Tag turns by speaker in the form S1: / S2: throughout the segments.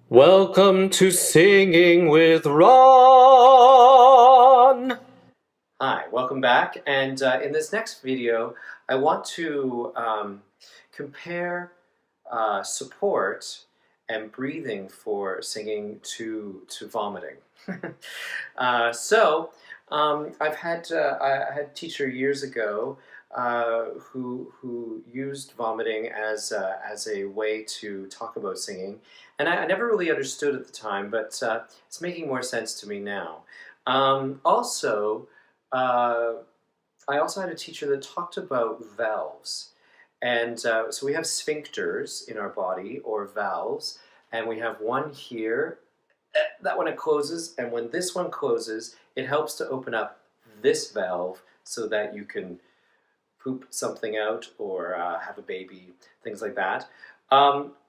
S1: Welcome to Singing with Ron! Hi, welcome back. And in this next video, I want to compare support and breathing for singing to vomiting. I've had I had a teacher years ago who used vomiting as a way to talk about singing, and I never really understood at the time, but it's making more sense to me now. Also, I also had a teacher that talked about valves. And so we have sphincters in our body, or valves, and we have one here, that one it closes, and when this one closes, it helps to open up this valve so that you can poop something out or have a baby, things like that.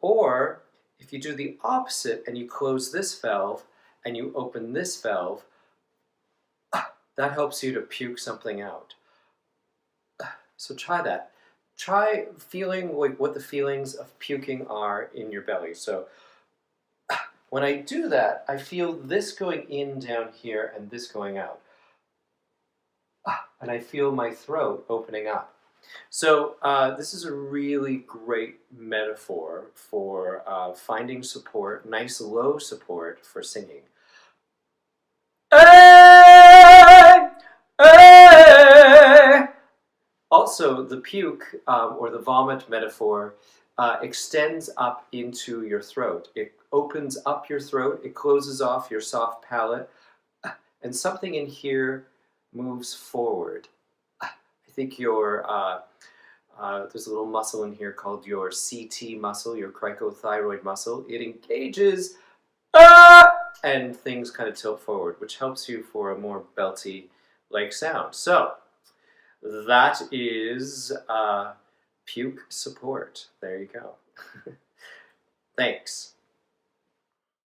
S1: Or if you do the opposite and you close this valve and you open this valve, that helps you to puke something out. So try that. Try feeling like what the feelings of puking are in your belly. So when I do that, I feel this going in down here and this going out. And I feel my throat opening up. So this is a really great metaphor for finding support, nice low support for singing. Also, the puke or the vomit metaphor extends up into your throat. It opens up your throat, it closes off your soft palate, and something in here moves forward. I think there's a little muscle in here called your CT muscle, your cricothyroid muscle. It engages and things kind of tilt forward, which helps you for a more belty-like sound. So that is puke support. There you go. Thanks.